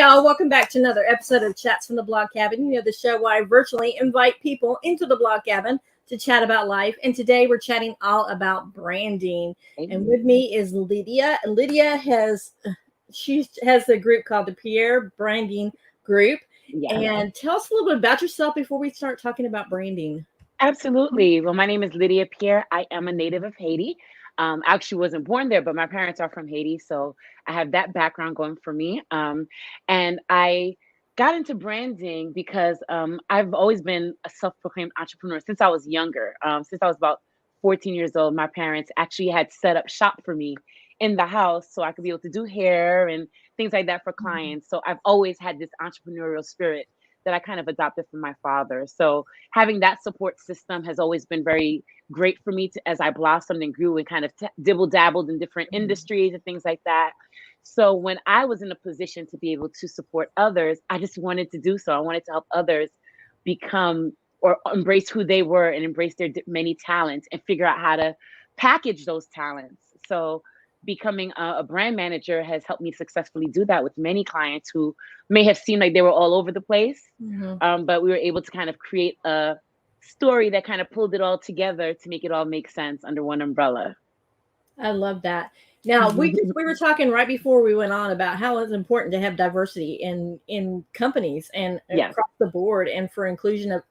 y'all. Welcome back to another episode of Chats from the Blog Cabin. You know, the show where I virtually invite people into the Blog Cabin to chat about life. And today we're chatting all about branding. And with me is Lydia. Lydia has the group called the Pierre Branding Group. Yeah. And tell us a little bit about yourself before we start talking about branding. Absolutely. Well, my name is Lydia Pierre. I am a native of Haiti. I actually wasn't born there, but my parents are from Haiti. So I have that background going for me. And I got into branding because I've always been a self-proclaimed entrepreneur since I was younger. Since I was about 14 years old, my parents actually had set up shop for me in the house so I could be able to do hair and things like that for clients. So I've always had this entrepreneurial spirit that I kind of adopted from my father. So having that support system has always been very great for me as I blossomed and grew and kind of dibble dabbled in different industries and things like that. So when I was in a position to be able to support others, I just wanted to do so. I wanted to help others become or embrace who they were and embrace their many talents and figure out how to package those talents. So becoming a brand manager has helped me successfully do that with many clients who may have seemed like they were all over the place. But we were able to kind of create a story that kind of pulled it all together to make it all make sense under one umbrella. I love that. Now, we were talking right before we went on about how it's important to have diversity in companies and across the board, and for inclusion of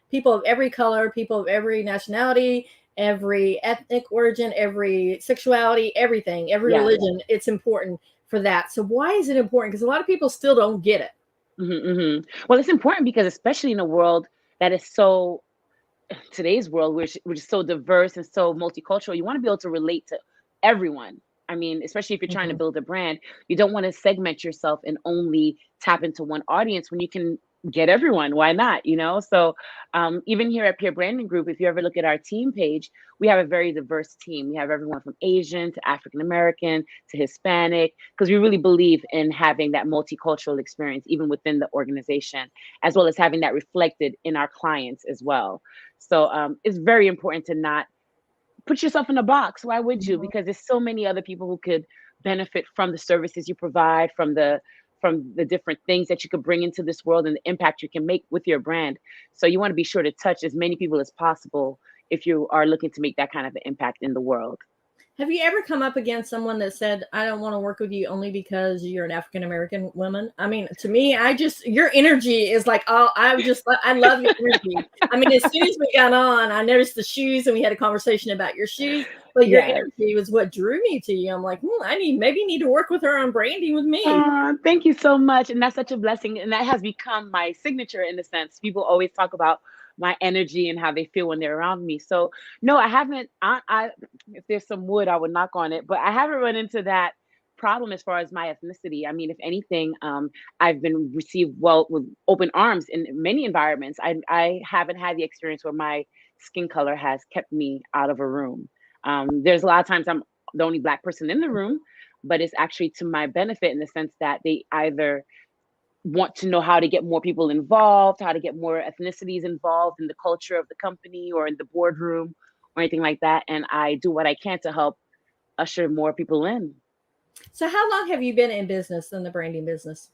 people of every color, people of every nationality, every ethnic origin, every sexuality, everything, every religion. It's important for that. So why is it important? Because a lot of people still don't get it. Well, it's important because especially in a world that is so, today's world, which is so diverse and so multicultural, you want to be able to relate to everyone. I mean, especially if you're trying to build a brand, you don't want to segment yourself and only tap into one audience when you can get everyone. Why not? So even here at Peer Branding Group, if you ever look at our team page, we have a very diverse team. We have everyone from Asian to African American to Hispanic, because we really believe in having that multicultural experience even within the organization, as well as having that reflected in our clients as well. So it's very important to not put yourself in a box. Why would you? Because there's so many other people who could benefit from the services you provide, from the different things that you could bring into this world and the impact you can make with your brand. So you want to be sure to touch as many people as possible if you are looking to make that kind of an impact in the world. Have you ever come up against someone that said, I don't want to work with you only because you're an African-American woman? I mean, to me, your energy is like, I love your energy. I mean, as soon as we got on, I noticed the shoes and we had a conversation about your shoes, but your energy was what drew me to you. I'm like, I need to work with her on branding with me. Thank you so much. And that's such a blessing. And that has become my signature in a sense. People always talk about my energy and how they feel when they're around me. So no, I haven't, if there's some wood, I would knock on it, but I haven't run into that problem as far as my ethnicity. I mean, if anything, I've been received well with open arms in many environments. I haven't had the experience where my skin color has kept me out of a room. There's a lot of times I'm the only Black person in the room, but it's actually to my benefit in the sense that they either want to know how to get more people involved, how to get more ethnicities involved in the culture of the company or in the boardroom or anything like that. And I do what I can to help usher more people in. So how long have you been in business, in the branding business?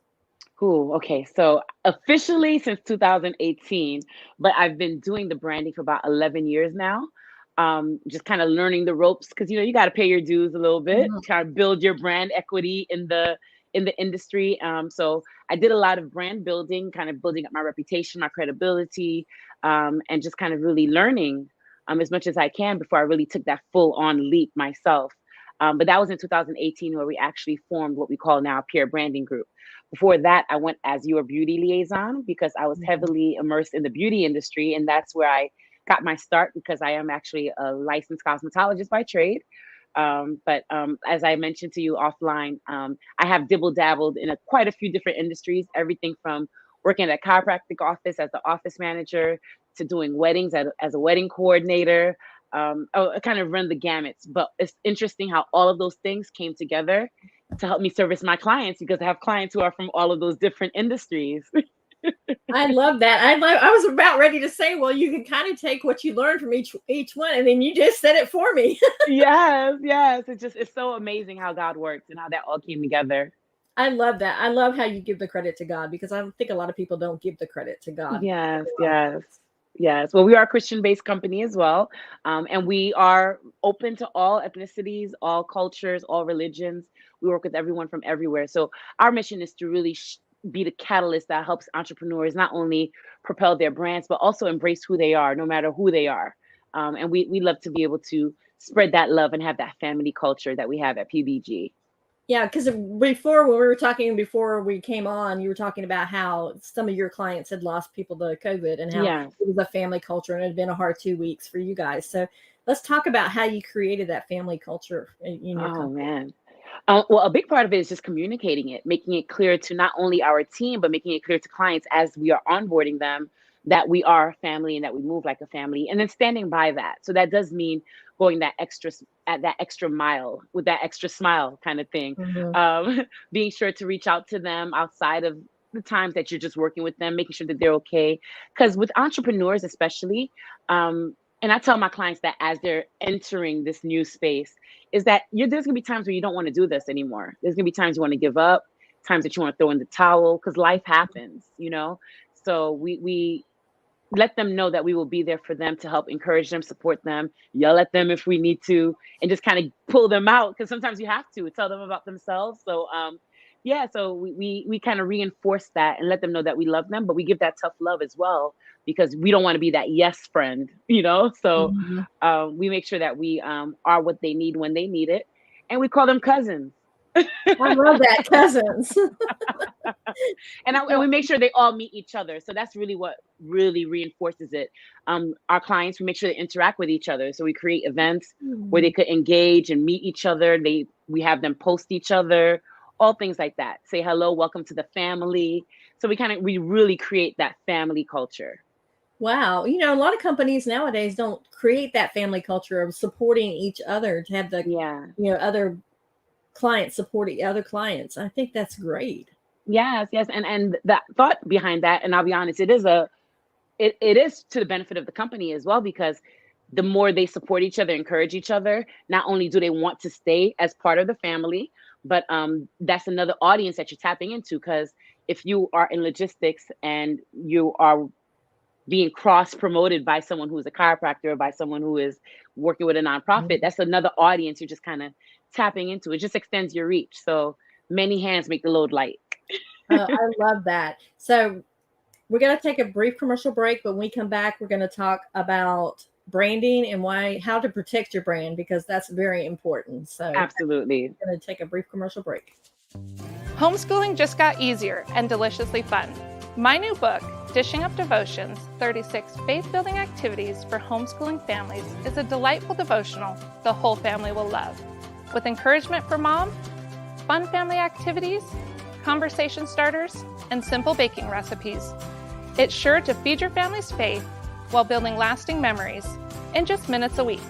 Cool. Okay. So officially since 2018, but I've been doing the branding for about 11 years now. Just kind of learning the ropes because, you got to pay your dues a little bit, try to build your brand equity in the industry. So I did a lot of brand building, kind of building up my reputation, my credibility, and just kind of really learning as much as I can before I really took that full on leap myself. But that was in 2018 where we actually formed what we call now Peer Branding Group. Before that, I went as your beauty liaison because I was heavily immersed in the beauty industry. And that's where I got my start because I am actually a licensed cosmetologist by trade. But as I mentioned to you offline, I have dibble dabbled in quite a few different industries, everything from working at a chiropractic office as the office manager to doing weddings as a wedding coordinator. I kind of run the gamuts, but it's interesting how all of those things came together to help me service my clients because I have clients who are from all of those different industries. I love that. I was about ready to say, well, you can kind of take what you learned from each one, and then you just said it for me. Yes. It's so amazing how God works and how that all came together. I love that. I love how you give the credit to God, because I think a lot of people don't give the credit to God. Yes, yes, yes. Well, we are a Christian-based company as well, and we are open to all ethnicities, all cultures, all religions. We work with everyone from everywhere. So our mission is to really be the catalyst that helps entrepreneurs not only propel their brands, but also embrace who they are, no matter who they are. And we love to be able to spread that love and have that family culture that we have at PBG. Yeah, because before, when we were talking before we came on, you were talking about how some of your clients had lost people to COVID, and how Yes. it was a family culture and it had been a hard 2 weeks for you guys. So let's talk about how you created that family culture in your Oh company. man. Well, a big part of it is just communicating it, making it clear to not only our team, but making it clear to clients as we are onboarding them that we are a family and that we move like a family, and then standing by that. So that does mean going at that extra mile with that extra smile kind of thing. Mhm. Being sure to reach out to them outside of the times that you're just working with them, making sure that they're okay. Because with entrepreneurs, especially, and I tell my clients that as they're entering this new space, is that there's gonna be times where you don't want to do this anymore. There's gonna be times you want to give up, times that you want to throw in the towel because life happens, you know. So we let them know that we will be there for them to help encourage them, support them, yell at them if we need to, and just kind of pull them out because sometimes you have to tell them about themselves. So yeah, so we kind of reinforce that and let them know that we love them, but we give that tough love as well because we don't want to be that yes friend, you know. So Mhm. we make sure that we are what they need when they need it, and we call them cousins. I love that, cousins. And we make sure they all meet each other. So that's really what really reinforces it. Our clients, we make sure they interact with each other. So we create events where they could engage and meet each other. We have them post each other, all things like that. Say hello, welcome to the family. So we really create that family culture. Wow. A lot of companies nowadays don't create that family culture of supporting each other, to have the, Yeah. other clients supporting other clients. I think that's great. Yes, yes. And that thought behind that, and I'll be honest, it is to the benefit of the company as well, because the more they support each other, encourage each other, not only do they want to stay as part of the family, but that's another audience that you're tapping into. Because if you are in logistics and you are being cross promoted by someone who's a chiropractor or by someone who is working with a nonprofit, Mhm. that's another audience you're just kind of tapping into. It just extends your reach. So many hands make the load light. I love that. So we're going to take a brief commercial break, but when we come back, we're going to talk about branding and how to protect your brand, because that's very important. So Absolutely. we're going to take a brief commercial break. Homeschooling just got easier and deliciously fun. My new book, Dishing Up Devotions, 36 Faith-Building Activities for Homeschooling Families, is a delightful devotional the whole family will love. With encouragement for mom, fun family activities, conversation starters, and simple baking recipes. It's sure to feed your family's faith while building lasting memories in just minutes a week.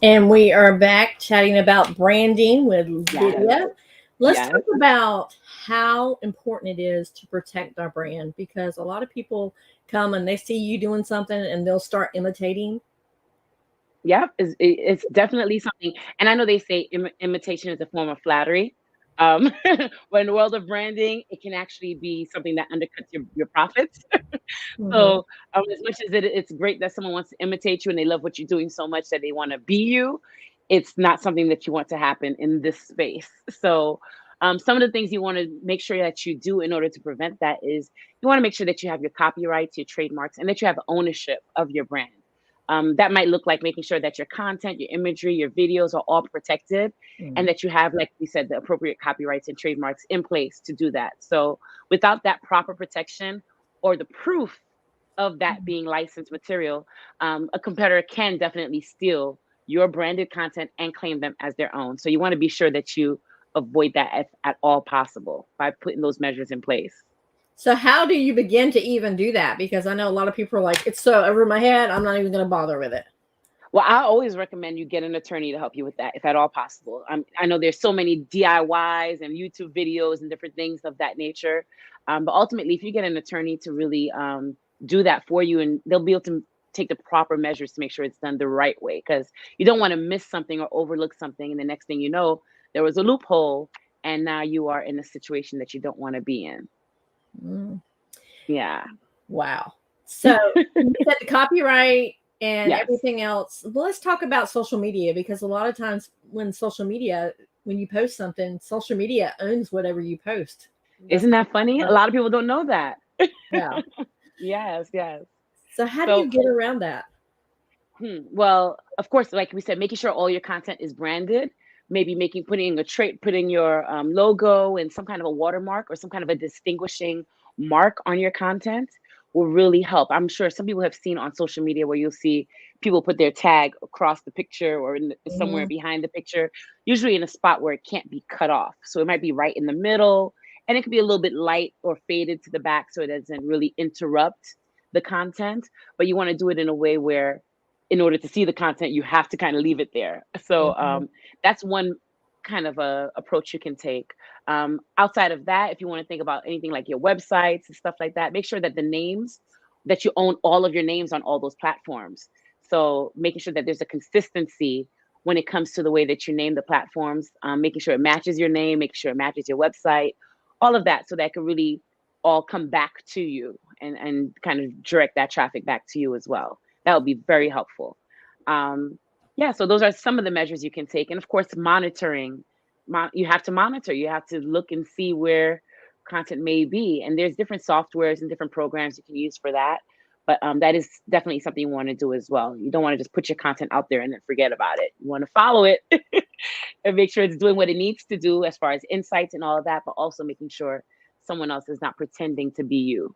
And we are back chatting about branding with Lydia. Yes. Let's Yes. talk about how important it is to protect our brand, because a lot of people come and they see you doing something and they'll start imitating. Yep, it's definitely something, and I know they say imitation is a form of flattery, but in the world of branding, it can actually be something that undercuts your profits. Mhm. So, as much as it's great that someone wants to imitate you and they love what you're doing so much that they wanna be you, it's not something that you want to happen in this space. So, some of the things you wanna make sure that you do in order to prevent that is you wanna make sure that you have your copyrights, your trademarks, and that you have ownership of your brand. That might look like making sure that your content, your imagery, your videos are all protected, and Mm. that you have, like we said, the appropriate copyrights and trademarks in place to do that. So without that proper protection or the proof of that being licensed material, a competitor can definitely steal your branded content and claim them as their own. So you want to be sure that you avoid that at all possible by putting those measures in place. So how do you begin to even do that? Because I know a lot of people are like, it's so over my head, I'm not even going to bother with it. Well, I always recommend you get an attorney to help you with that, if at all possible. I know there's so many DIYs and YouTube videos and different things of that nature. But ultimately, if you get an attorney to really do that for you, and they'll be able to take the proper measures to make sure it's done the right way, because you don't want to miss something or overlook something. And the next thing you know, there was a loophole, and now you are in a situation that you don't want to be in. Mm. Yeah. Wow. So you said the copyright and Yes. everything else. Well, let's talk about social media, because a lot of times when you post something, social media owns whatever you post. Isn't that funny? A lot of people don't know that. Yeah. Yes, yes. So how do So, you get around that? Well, of course, like we said, making sure all your content is branded, maybe putting your logo and some kind of a watermark or some kind of a distinguishing mark on your content will really help. I'm sure some people have seen on social media where you'll see people put their tag across the picture or somewhere behind the picture, usually in a spot where it can't be cut off. So it might be right in the middle, and it could be a little bit light or faded to the back so it doesn't really interrupt the content. But you want to do it in a way where, in order to see the content, you have to kind of leave it there. So that's one kind of a approach you can take. Outside of that, if you want to think about anything like your websites and stuff like that, make sure that that you own all of your names on all those platforms. So making sure that there's a consistency when it comes to the way that you name the platforms, making sure it matches your name, making sure it matches your website, all of that, so that can really all come back to you and kind of direct that traffic back to you as well. That would be very helpful. Yeah, so those are some of the measures you can take. And of course, monitoring. You have to monitor. You have to look and see where content may be. And there's different softwares and different programs you can use for that. But that is definitely something you want to do as well. You don't want to just put your content out there and then forget about it. You want to follow it and make sure it's doing what it needs to do as far as insights and all of that, but also making sure someone else is not pretending to be you.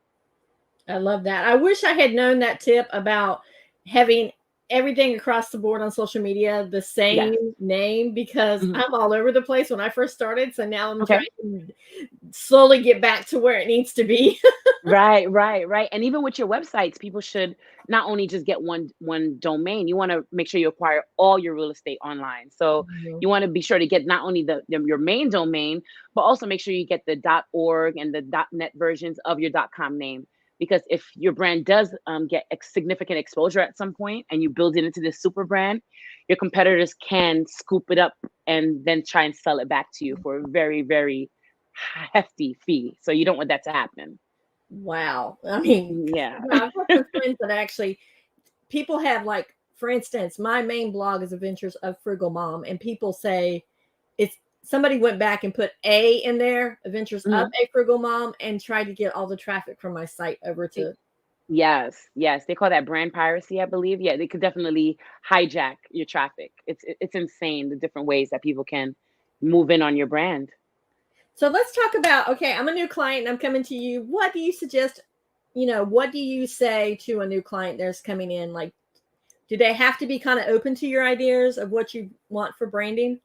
I love that. I wish I had known that tip about having everything across the board on social media the same name, because I'm all over the place when I first started. So now I'm trying to slowly get back to where it needs to be. Right. And even with your websites, people should not only just get one domain. You want to make sure you acquire all your real estate online. So you want to be sure to get not only your main domain, but also make sure you get the .org and the .net versions of your .com name. Because if your brand does get significant exposure at some point and you build it into this super brand, your competitors can scoop it up and then try and sell it back to you for a very, very hefty fee. So you don't want that to happen. Wow. I mean, yeah. I've got some friends that actually, people have, like, for instance, my main blog is Adventures of Frugal Mom, and people say somebody went back and put A in there, Adventures of a Frugal Mom, and tried to get all the traffic from my site over to. Yes. They call that brand piracy, I believe. Yeah, they could definitely hijack your traffic. It's insane the different ways that people can move in on your brand. So let's talk about, okay, I'm a new client and I'm coming to you. What do you suggest? What do you say to a new client that's coming in? Like, do they have to be kind of open to your ideas of what you want for branding?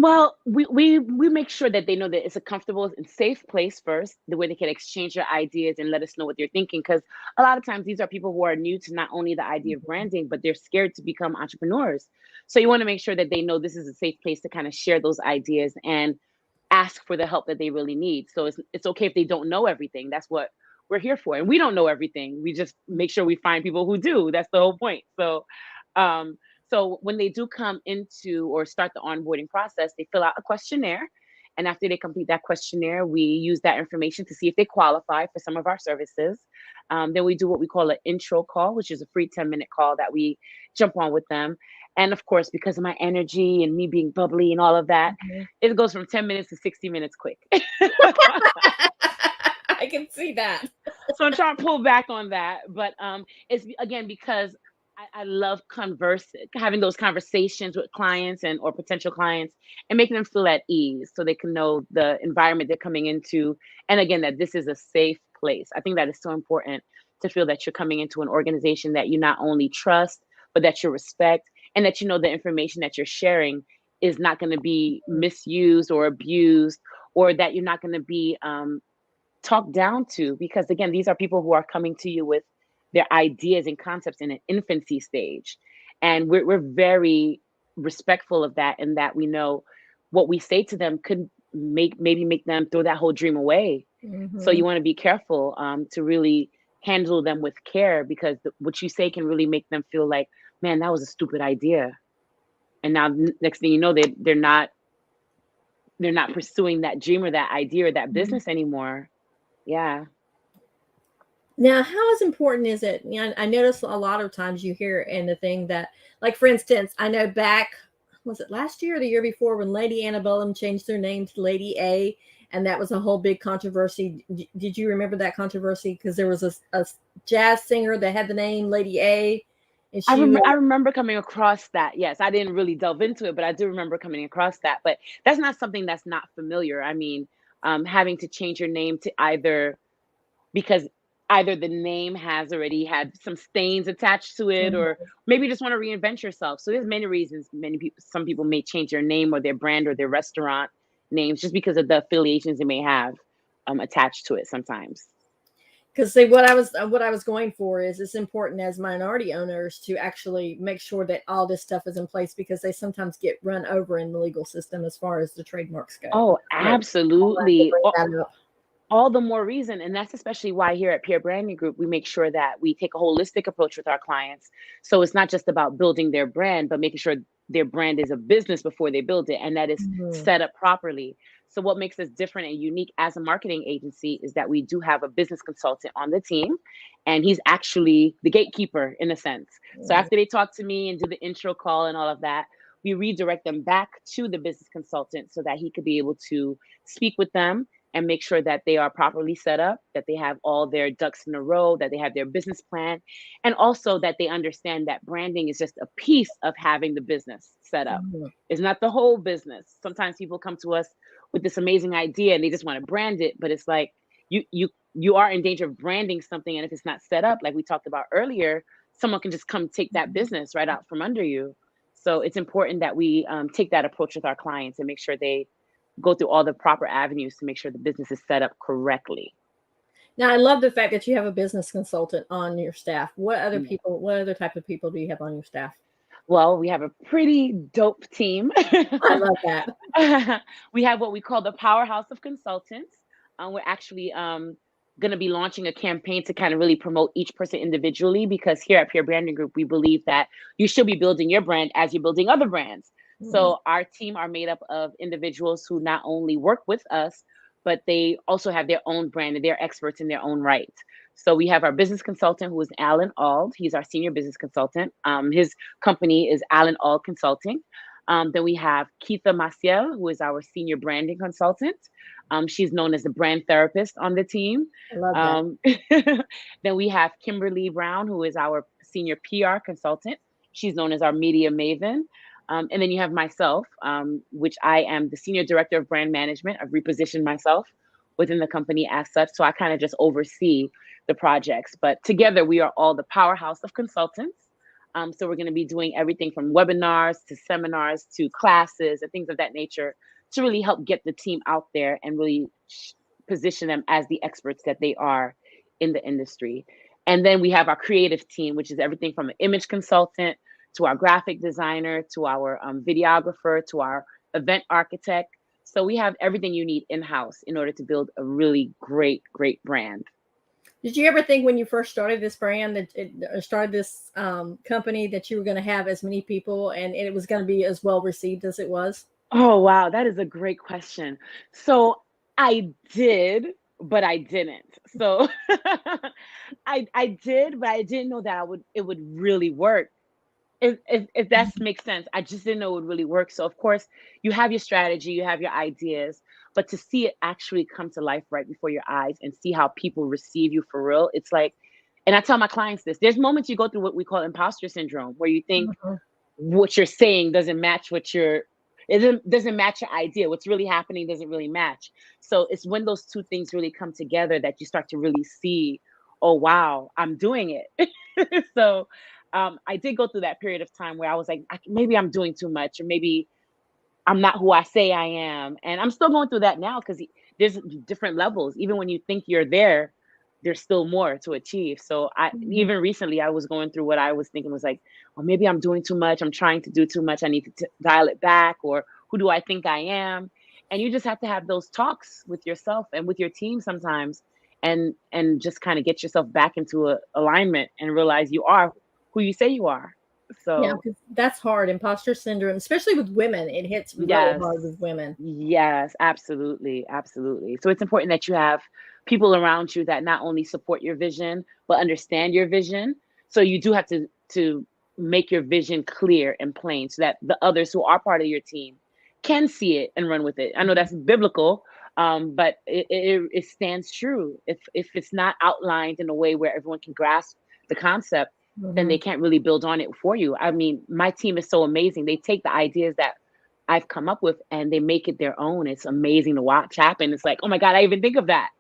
Well, we make sure that they know that it's a comfortable and safe place first, the way they can exchange their ideas and let us know what they're thinking. Because a lot of times these are people who are new to not only the idea of branding, but they're scared to become entrepreneurs. So you want to make sure that they know this is a safe place to kind of share those ideas and ask for the help that they really need. So it's okay if they don't know everything. That's what we're here for. And we don't know everything. We just make sure we find people who do. That's the whole point. So when they do come into or start the onboarding process, they fill out a questionnaire. And after they complete that questionnaire, we use that information to see if they qualify for some of our services. Then we do what we call an intro call, which is a free 10-minute call that we jump on with them. And of course, because of my energy and me being bubbly and all of that, it goes from 10 minutes to 60 minutes quick. I can see that. So I'm trying to pull back on that. But it's, again, because I love having those conversations with clients or potential clients and making them feel at ease so they can know the environment they're coming into. And again, that this is a safe place. I think that is so important to feel that you're coming into an organization that you not only trust, but that you respect, and that you know the information that you're sharing is not going to be misused or abused, or that you're not going to be talked down to. Because again, these are people who are coming to you with their ideas and concepts in an infancy stage. And we're very respectful of that, and that we know what we say to them could maybe make them throw that whole dream away. So you want to be careful to really handle them with care, because what you say can really make them feel like, man, that was a stupid idea. And now next thing you know, they're not pursuing that dream or that idea or that business anymore. Yeah. Now, how is important is it? You know, I notice a lot of times you hear in the thing that, like, for instance, I know back, was it last year or the year before, when Lady Antebellum changed their name to Lady A, and that was a whole big controversy. Did you remember that controversy? Because there was a jazz singer that had the name Lady A. And I remember coming across that. Yes, I didn't really delve into it, but I do remember coming across that. But that's not something that's not familiar. I mean, having to change your name to because either the name has already had some stains attached to it, or maybe you just want to reinvent yourself. So there's many reasons. Some people may change their name or their brand or their restaurant names just because of the affiliations they may have attached to it sometimes. Because what I was going for is, it's important as minority owners to actually make sure that all this stuff is in place, because they sometimes get run over in the legal system as far as the trademarks go. Oh, absolutely. All the more reason. And that's especially why here at Pierre Branding Group, we make sure that we take a holistic approach with our clients. So it's not just about building their brand, but making sure their brand is a business before they build it, and that is set up properly. So what makes us different and unique as a marketing agency is that we do have a business consultant on the team, and he's actually the gatekeeper in a sense. So after they talk to me and do the intro call and all of that, we redirect them back to the business consultant so that he could be able to speak with them and make sure that they are properly set up, that they have all their ducks in a row, that they have their business plan, and also that they understand that branding is just a piece of having the business set up. It's not the whole business. Sometimes people come to us with this amazing idea and they just want to brand it, but it's like you are in danger of branding something, and if it's not set up, like we talked about earlier, someone can just come take that business right out from under you. So it's important that we take that approach with our clients and make sure they go through all the proper avenues to make sure the business is set up correctly. Now, I love the fact that you have a business consultant on your staff. What other type of people do you have on your staff? Well, we have a pretty dope team. I love that. We have what we call the powerhouse of consultants. We're actually going to be launching a campaign to kind of really promote each person individually, because here at Pierre Branding Group, we believe that you should be building your brand as you're building other brands. So our team are made up of individuals who not only work with us, but they also have their own brand and they're experts in their own right. So we have our business consultant, who is Alan Ald. He's our senior business consultant. His company is Alan Ald Consulting. Then we have Keitha Maciel, who is our senior branding consultant. She's known as the brand therapist on the team. I love that. Then we have Kimberly Brown, who is our senior PR consultant. She's known as our media maven. And then you have myself, which I am the senior director of brand management. I've repositioned myself within the company as such. So I kind of just oversee the projects. But together, we are all the powerhouse of consultants. So we're going to be doing everything from webinars to seminars to classes and things of that nature to really help get the team out there and really position them as the experts that they are in the industry. And then we have our creative team, which is everything from an image consultant to our graphic designer, to our videographer, to our event architect. So we have everything you need in-house in order to build a really great, great brand. Did you ever think when you first started this brand, that started this company, that you were going to have as many people and it was going to be as well received as it was? Oh, wow. That is a great question. So I did, but I didn't. So I did, but I didn't know that it would really work. If that makes sense. I just didn't know it would really work. So of course you have your strategy, you have your ideas, but to see it actually come to life right before your eyes and see how people receive you for real, it's like, and I tell my clients this, there's moments you go through what we call imposter syndrome, where you think what you're saying doesn't match it doesn't match your idea. What's really happening doesn't really match. So it's when those two things really come together that you start to really see, oh, wow, I'm doing it. So I did go through that period of time where I was like, maybe I'm doing too much, or maybe I'm not who I say I am. And I'm still going through that now, because there's different levels. Even when you think you're there, there's still more to achieve. So even recently, I was going through what I was thinking was like, well, maybe I'm doing too much. I'm trying to do too much. I need to dial it back, or who do I think I am? And you just have to have those talks with yourself and with your team sometimes, and just kind of get yourself back into alignment and realize you are who you say you are. So yeah, 'cause that's hard. Imposter syndrome, especially with women, it hits really yes, hard with women. yes, absolutely, absolutely. So it's important that you have people around you that not only support your vision but understand your vision. So you do have to make your vision clear and plain so that the others who are part of your team can see it and run with it. I know that's biblical, but it stands true. If it's not outlined in a way where everyone can grasp the concept, then they can't really build on it for you. I mean, my team is so amazing. They take the ideas that I've come up with and they make it their own. It's amazing to watch happen. It's like, oh my God, I even think of that.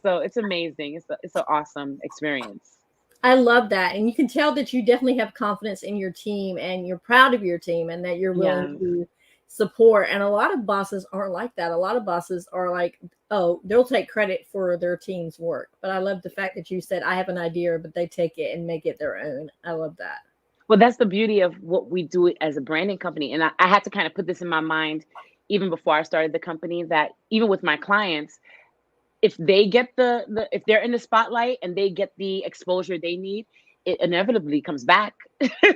So it's amazing. It's an awesome experience. I love that. And you can tell that you definitely have confidence in your team and you're proud of your team and that you're willing to support. And a lot of bosses aren't like that. A lot of bosses are like, oh, they'll take credit for their team's work. But I love the fact that you said, I have an idea, but they take it and make it their own. I love that. Well, that's the beauty of what we do as a branding company. And I had to kind of put this in my mind even before I started the company, that even with my clients, if they get if they're in the spotlight and they get the exposure they need, it inevitably comes back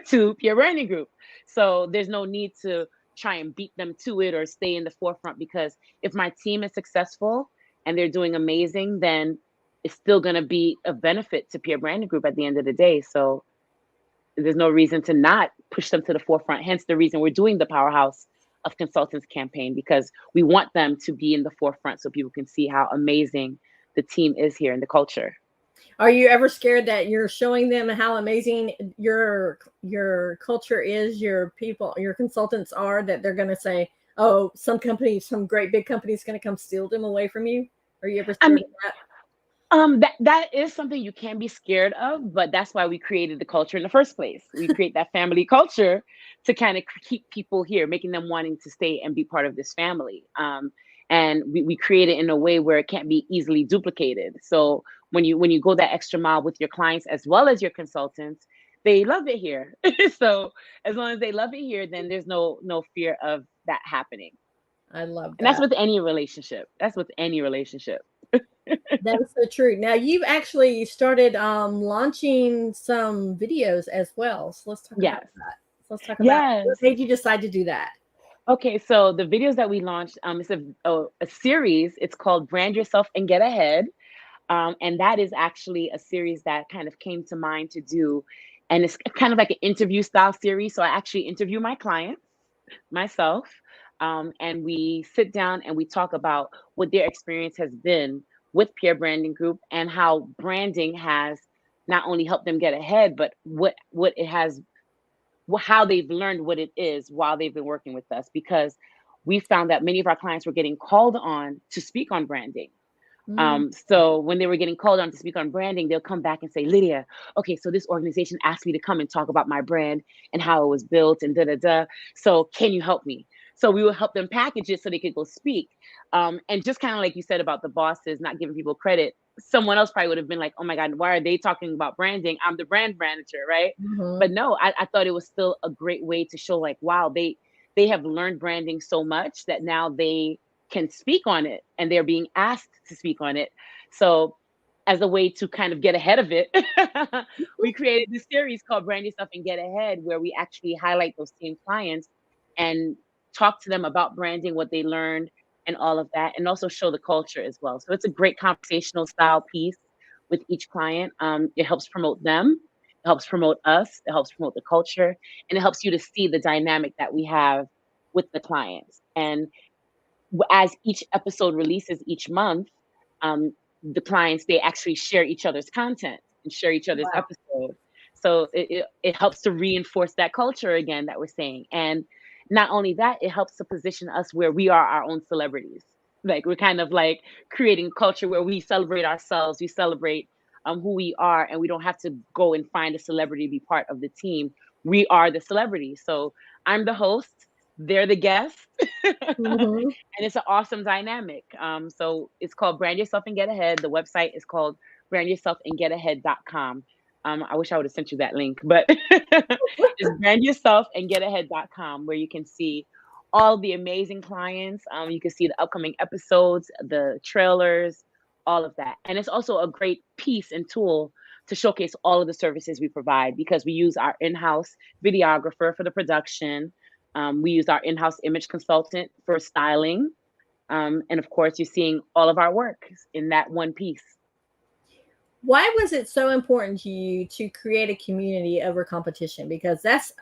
to Pierre Branding Group. So there's no need to try and beat them to it or stay in the forefront, because if my team is successful and they're doing amazing, then it's still going to be a benefit to Pierre Branding Group at the end of the day. So there's no reason to not push them to the forefront. Hence the reason we're doing the Powerhouse of Consultants campaign, because we want them to be in the forefront so people can see how amazing the team is here and the culture. Are you ever scared that you're showing them how amazing your culture is, your people, your consultants are, that they're going to say, oh, some great big company is going to come steal them away from you? Are you ever scared of that? That is something you can be scared of, but that's why we created the culture in the first place. We create that family culture to kind of keep people here, making them wanting to stay and be part of this family. And we create it in a way where it can't be easily duplicated. So when you go that extra mile with your clients as well as your consultants, they love it here. So as long as they love it here, then there's no fear of that happening. I love that. And that's with any relationship. That's with any relationship. That is so true. Now you've actually started launching some videos as well. So let's talk about that. So let's talk about what made you decide to do that. Okay, so the videos that we launched, it's a series. It's called Brand Yourself and Get Ahead. And that is actually a series that kind of came to mind to do. And it's kind of like an interview style series. So I actually interview my clients, myself, and we sit down and we talk about what their experience has been with Pierre Branding Group and how branding has not only helped them get ahead, but what it has, how they've learned what it is while they've been working with us, because we found that many of our clients were getting called on to speak on branding. So when they were getting called on to speak on branding, they'll come back and say, Lydia, okay, so this organization asked me to come and talk about my brand and how it was built and da-da-da. So can you help me? So we will help them package it so they could go speak. And just kind of like you said about the bosses not giving people credit, someone else probably would have been like, oh my God, why are they talking about branding? I'm the brand manager, right? But no, I thought it was still a great way to show like, wow, they have learned branding so much that now they can speak on it and they're being asked to speak on it. So as a way to kind of get ahead of it, we created this series called Brand Yourself and Get Ahead, where we actually highlight those same clients and talk to them about branding, what they learned and all of that, and also show the culture as well. So it's a great conversational style piece with each client. It helps promote them, it helps promote us, it helps promote the culture, and it helps you to see the dynamic that we have with the clients. And as each episode releases each month, the clients, they actually share each other's content and share each other's episode. So it helps to reinforce that culture again that we're saying. And not only that, it helps to position us where we are our own celebrities. Like we're kind of like creating culture where we celebrate ourselves, we celebrate who we are, and we don't have to go and find a celebrity to be part of the team. We are the celebrity. So I'm the host, they're the guests. Mm-hmm. And it's an awesome dynamic. So it's called Brand Yourself and Get Ahead. The website is called brandyourselfandgetahead.com. I wish I would have sent you that link, but it's brandyourselfandgetahead.com, where you can see all the amazing clients. You can see the upcoming episodes, the trailers, all of that. And it's also a great piece and tool to showcase all of the services we provide, because we use our in-house videographer for the production. We use our in-house image consultant for styling. And of course, you're seeing all of our work in that one piece. Why was it so important to you to create a community over competition? Because that's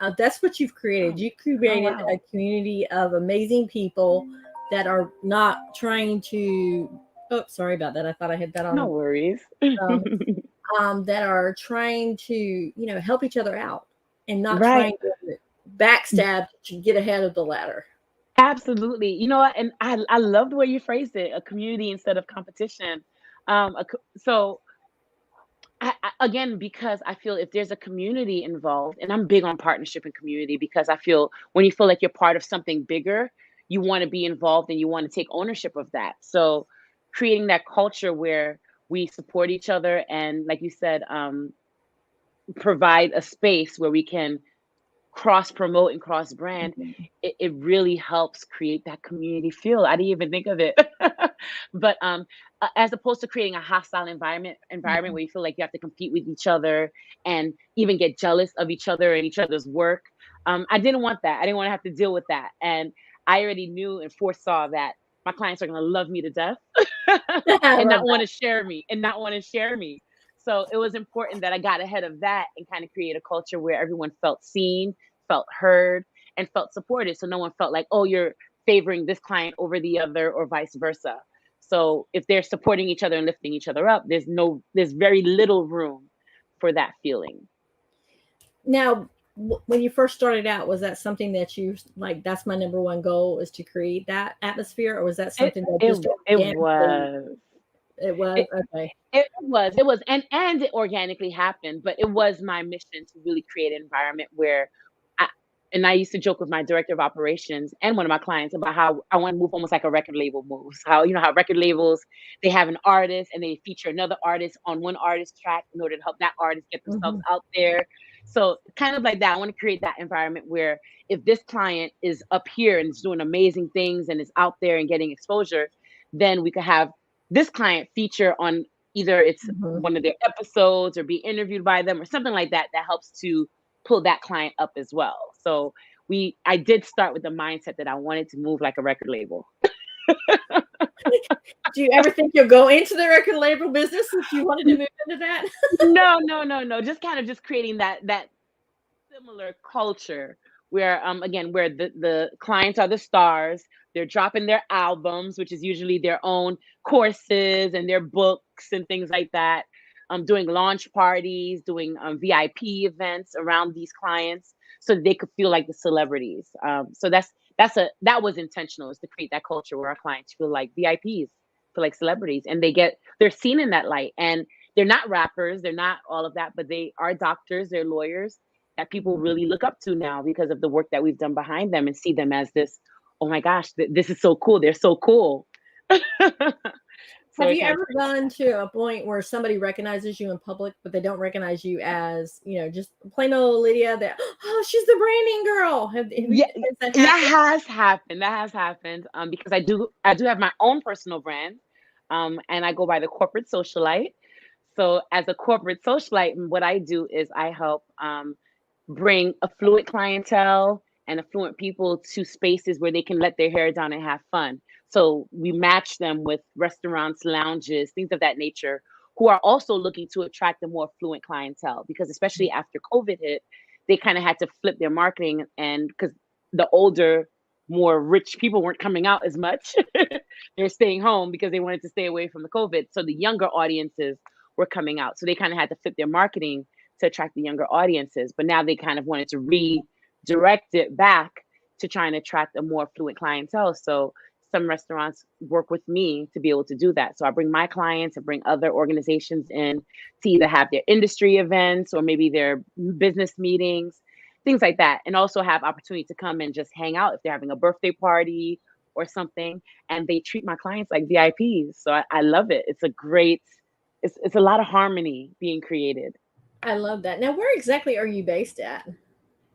what you've created. You created a community of amazing people that are not trying to. Oh, sorry about that. I thought I had that on. No worries. That are trying to, help each other out and not trying to backstab to get ahead of the ladder. Absolutely. You know what? And I love the way you phrased it, a community instead of competition. So again, because I feel if there's a community involved, and I'm big on partnership and community, because I feel when you feel like you're part of something bigger, you want to be involved and you want to take ownership of that. So creating that culture where we support each other and, like you said, provide a space where we can cross promote and cross brand, it really helps create that community feel. I didn't even think of it. But as opposed to creating a hostile environment where you feel like you have to compete with each other and even get jealous of each other and each other's work. I didn't want that. I didn't want to have to deal with that. And I already knew and foresaw that my clients are going to love me to death and not want to share me. So it was important that I got ahead of that and kind of create a culture where everyone felt seen, felt heard, and felt supported. So no one felt like, oh, you're favoring this client over the other or vice versa. So if they're supporting each other and lifting each other up, there's very little room for that feeling. Now, when you first started out, was that something that you like, that's my number one goal is to create that atmosphere? Or was that something that just it was? It was okay. It was, and it organically happened, but it was my mission to really create an environment where I used to joke with my director of operations and one of my clients about how I want to move almost like a record label moves. How record labels, they have an artist and they feature another artist on one artist track in order to help that artist get themselves out there. So kind of like that, I want to create that environment where if this client is up here and is doing amazing things and is out there and getting exposure, then we could have this client feature on either it's one of their episodes or be interviewed by them or something like that helps to pull that client up as well. So I did start with the mindset that I wanted to move like a record label. Do you ever think you'll go into the record label business if you wanted to move into that? No. Just kind of just creating that similar culture where where the clients are the stars. They're dropping their albums, which is usually their own courses and their books and things like that. Doing launch parties, doing VIP events around these clients so they could feel like the celebrities. So that was intentional, is to create that culture where our clients feel like VIPs, feel like celebrities, and they're seen in that light. And they're not rappers, they're not all of that, but they are doctors, they're lawyers that people really look up to now because of the work that we've done behind them and see them as this, oh my gosh, this is so cool. They're so cool. So have you ever gone to a point where somebody recognizes you in public, but they don't recognize you as, just plain old Lydia? That she's the branding girl. That has happened. Because I do have my own personal brand, and I go by the corporate socialite. So as a corporate socialite, what I do is I help bring affluent clientele and affluent people to spaces where they can let their hair down and have fun. So we match them with restaurants, lounges, things of that nature, who are also looking to attract a more affluent clientele, because especially after COVID hit, they kind of had to flip their marketing, and because the older, more rich people weren't coming out as much, they're staying home because they wanted to stay away from the COVID. So the younger audiences were coming out. So they kind of had to flip their marketing to attract the younger audiences. But now they kind of wanted to redirect it back to trying to attract a more affluent clientele. So some restaurants work with me to be able to do that. So I bring my clients and bring other organizations in to either have their industry events or maybe their business meetings, things like that. And also have opportunity to come and just hang out if they're having a birthday party or something, and they treat my clients like VIPs. So I love it. It's a great, it's a lot of harmony being created. I love that. Now, where exactly are you based at?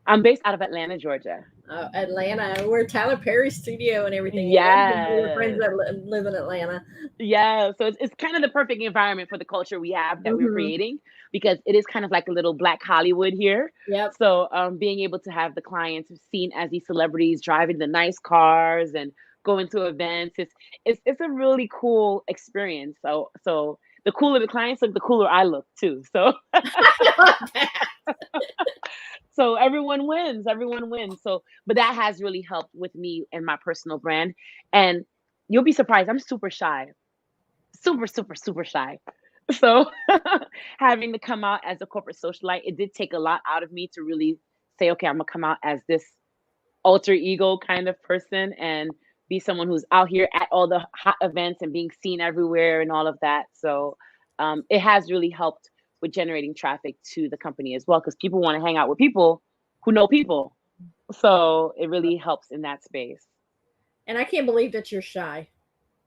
I'm based out of Atlanta, Georgia. Atlanta, where Tyler Perry's studio and everything is. I have your friends Yes. that live in Atlanta. Yeah, so it's kind of the perfect environment for the culture we have that we're Hmm. creating, because it is kind of like a little Black Hollywood here. Yep. So being able to have the clients seen as these celebrities driving the nice cars and going to events, it's a really cool experience. So the cooler the clients look, the cooler I look too. So I love that. so everyone wins, everyone wins. So but that has really helped with me and my personal brand. And you'll be surprised, I'm super shy, super, super, super shy. So having to come out as a corporate socialite, it did take a lot out of me to really say, okay, I'm gonna come out as this alter ego kind of person and be someone who's out here at all the hot events and being seen everywhere and all of that. So it has really helped with generating traffic to the company as well, because people want to hang out with people who know people. So it really helps in that space. And I can't believe that you're shy.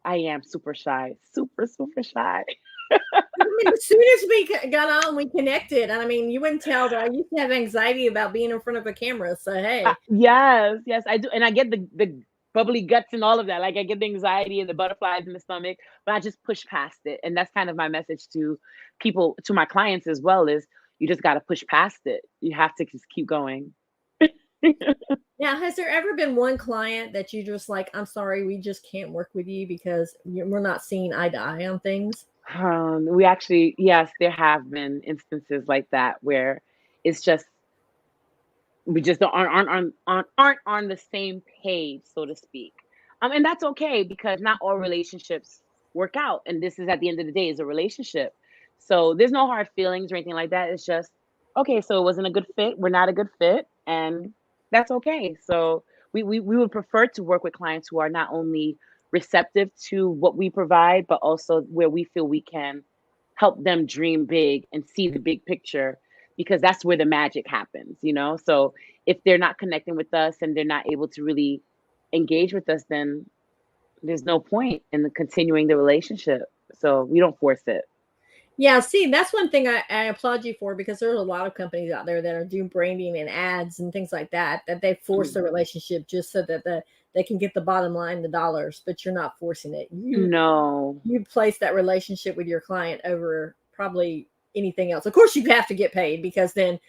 I am super shy, super, super shy. I mean, as soon as we got on, we connected. And I mean, you wouldn't tell that I used to have anxiety about being in front of a camera. So, hey. Yes, yes, I do. And I get the bubbly guts and all of that. Like I get the anxiety and the butterflies in the stomach, but I just push past it. And that's kind of my message to people, to my clients as well, is you just got to push past it. You have to just keep going. Now, has there ever been one client that you just like, I'm sorry, we just can't work with you because we're not seeing eye to eye on things? We actually, yes, there have been instances like that where it's just we just aren't on the same page, so to speak. And that's okay, because not all relationships work out, and this is, at the end of the day, is a relationship. So there's no hard feelings or anything like that. It's just okay. So it wasn't a good fit. We're not a good fit, and that's okay. So we would prefer to work with clients who are not only receptive to what we provide, but also where we feel we can help them dream big and see the big picture, because that's where the magic happens, you know? So if they're not connecting with us and they're not able to really engage with us, then there's no point in continuing the relationship. So we don't force it. Yeah, see, that's one thing I applaud you for, because there's a lot of companies out there that are doing branding and ads and things like that they force the relationship just so that they can get the bottom line, the dollars, but you're not forcing it. No. You place that relationship with your client over probably anything else. Of course, you have to get paid, because then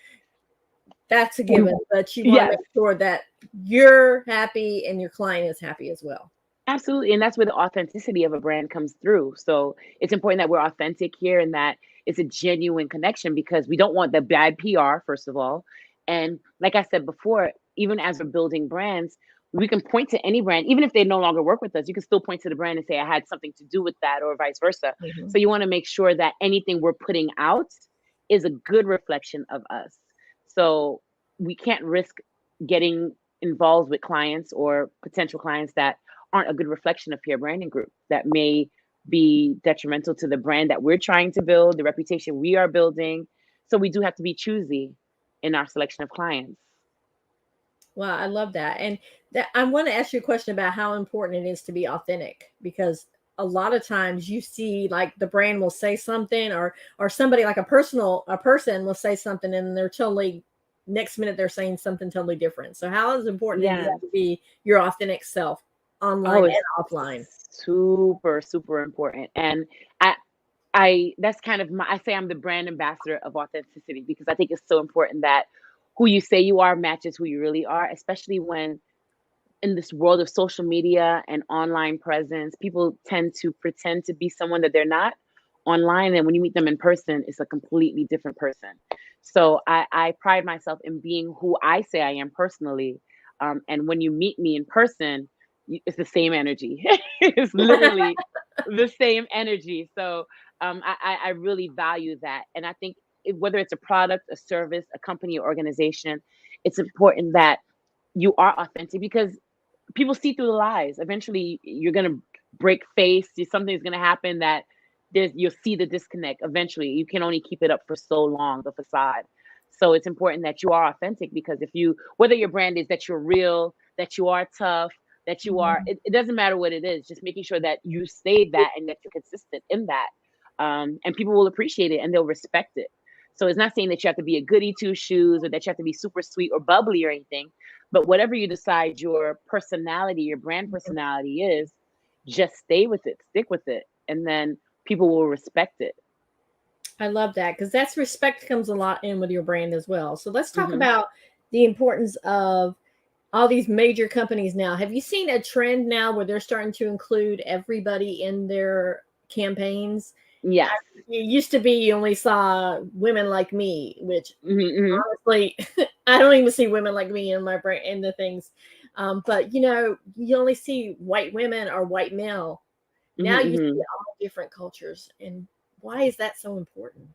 that's a given, but you want to make sure that you're happy and your client is happy as well. Absolutely. And that's where the authenticity of a brand comes through. So it's important that we're authentic here and that it's a genuine connection, because we don't want the bad PR, first of all. And like I said before, even as we're building brands, we can point to any brand, even if they no longer work with us, you can still point to the brand and say, I had something to do with that, or vice versa. Mm-hmm. So you want to make sure that anything we're putting out is a good reflection of us. So we can't risk getting involved with clients or potential clients that aren't a good reflection of Pierre Branding Group, that may be detrimental to the brand that we're trying to build, the reputation we are building. So we do have to be choosy in our selection of clients. Wow, I love that. And I want to ask you a question about how important it is to be authentic, because a lot of times you see like the brand will say something, or somebody like a person will say something, and they're totally, next minute they're saying something totally different. So how is it important that you have to be your authentic self online and offline? Super, super important. And I that's kind of I say I'm the brand ambassador of authenticity, because I think it's so important that who you say you are matches who you really are, especially when in this world of social media and online presence, people tend to pretend to be someone that they're not online. And when you meet them in person, it's a completely different person. So I pride myself in being who I say I am personally. And when you meet me in person, it's the same energy. It's literally the same energy. So I really value that. And I think whether it's a product, a service, a company, or organization, it's important that you are authentic, because people see through the lies. Eventually, you're going to break face. Something's going to happen that you'll see the disconnect. Eventually, you can only keep it up for so long, the facade. So it's important that you are authentic, because whether your brand is that you're real, that you are tough, that you are, it doesn't matter what it is, just making sure that you stay that and that you're consistent in that. And people will appreciate it and they'll respect it. So it's not saying that you have to be a goody two shoes or that you have to be super sweet or bubbly or anything, but whatever you decide your personality, your brand personality is, just stay with it, stick with it, and then people will respect it. I love that, because that's respect comes a lot in with your brand as well. So let's talk about the importance of all these major companies now. Have you seen a trend now where they're starting to include everybody in their campaigns? Yes. It used to be you only saw women like me, which honestly, I don't even see women like me in my brand in the things. But you know, you only see white women or white male. Now you see all different cultures. And why is that so important?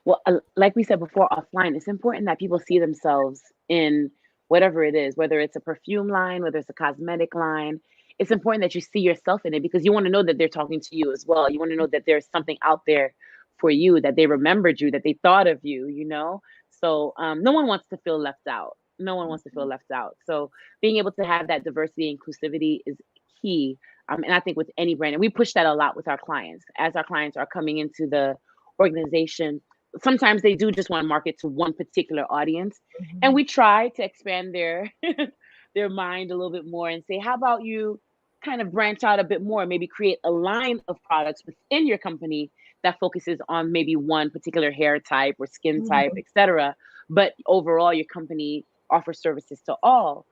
Well, like we said before offline, it's important that people see themselves in whatever it is, whether it's a perfume line, whether it's a cosmetic line. It's important that you see yourself in it because you want to know that they're talking to you as well. You want to know that there's something out there for you, that they remembered you, that they thought of you, you know? So no one wants to feel left out. No one wants to feel left out. So being able to have that diversity, inclusivity is key. And I think with any brand, and we push that a lot with our clients. As our clients are coming into the organization, sometimes they do just want to market to one particular audience. And we try to expand their their mind a little bit more and say, how about you kind of branch out a bit more, maybe create a line of products within your company that focuses on maybe one particular hair type or skin type, etc. But overall, your company offers services to all.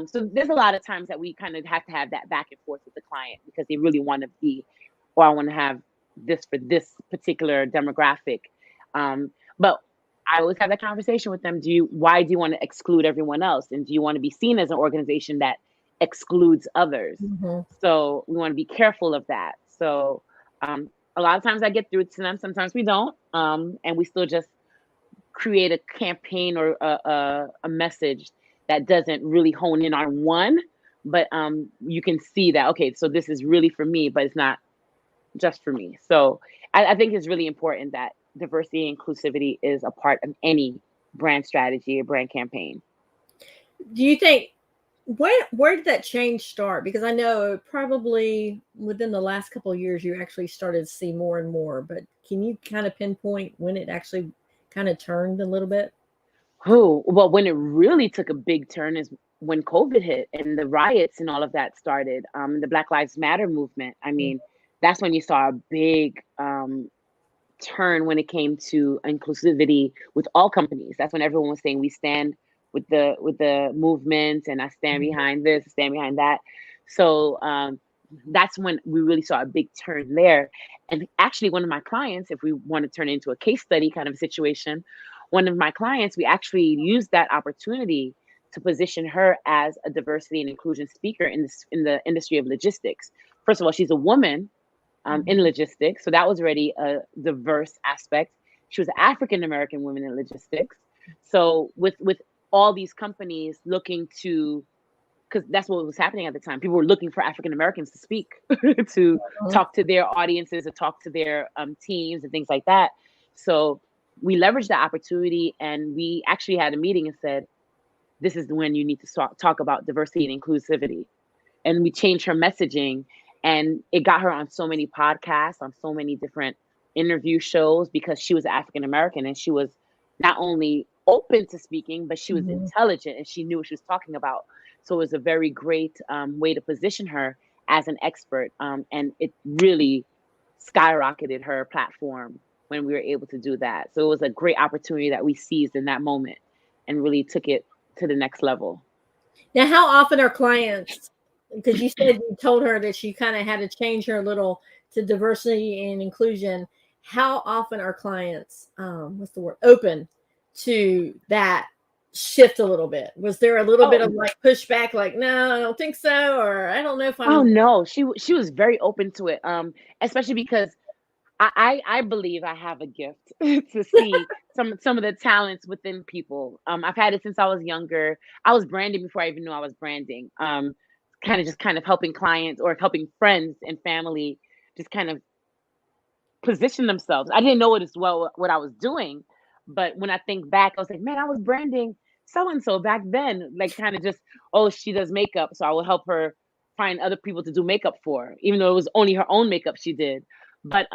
So there's a lot of times that we kind of have to have that back and forth with the client because they really want to be, or I want to have this for this particular demographic. But I always have that conversation with them. Why do you want to exclude everyone else? And do you want to be seen as an organization that excludes others? So we want to be careful of that. So a lot of times I get through to them, sometimes we don't. And we still just create a campaign or a message that doesn't really hone in on one, but you can see that, okay, so this is really for me, but it's not just for me. So I think it's really important that diversity and inclusivity is a part of any brand strategy or brand campaign. Do you think, where did that change start? Because I know probably within the last couple of years, you actually started to see more and more, but can you kind of pinpoint when it actually kind of turned a little bit? Oh, well, when it really took a big turn is when COVID hit and the riots and all of that started, the Black Lives Matter movement. I mean, that's when you saw a big turn when it came to inclusivity with all companies. That's when everyone was saying we stand with the movement and I stand behind this, stand behind that. So that's when we really saw a big turn there. And actually one of my clients, if we want to turn it into a case study kind of situation, one of my clients, we actually used that opportunity to position her as a diversity and inclusion speaker in the industry of logistics. First of all, she's a woman in logistics. So that was already a diverse aspect. She was an African-American woman in logistics. So with all these companies looking to, because that's what was happening at the time. People were looking for African-Americans to speak, to talk to their audiences, to talk to their teams and things like that. So we leveraged the opportunity and we actually had a meeting and said, this is when you need to talk about diversity and inclusivity. And we changed her messaging. And it got her on so many podcasts, on so many different interview shows because she was African American and she was not only open to speaking, but she was intelligent and she knew what she was talking about. So it was a very great way to position her as an expert. And it really skyrocketed her platform when we were able to do that. So it was a great opportunity that we seized in that moment and really took it to the next level. Now, how often are clients, because you said you told her that she kind of had to change her a little to diversity and inclusion. How often are clients, open to that shift a little bit? Was there a little bit of like pushback, like, no, I don't think so, or I don't know if I'm. Oh no, she was very open to it, especially because I believe I have a gift to see some of the talents within people. I've had it since I was younger. I was branding before I even knew I was branding. Kind of helping clients or helping friends and family just kind of position themselves. I didn't know what I was doing, but when I think back, I was like, man, I was branding so-and-so back then, like kind of just, oh, she does makeup, so I will help her find other people to do makeup for, even though it was only her own makeup she did. But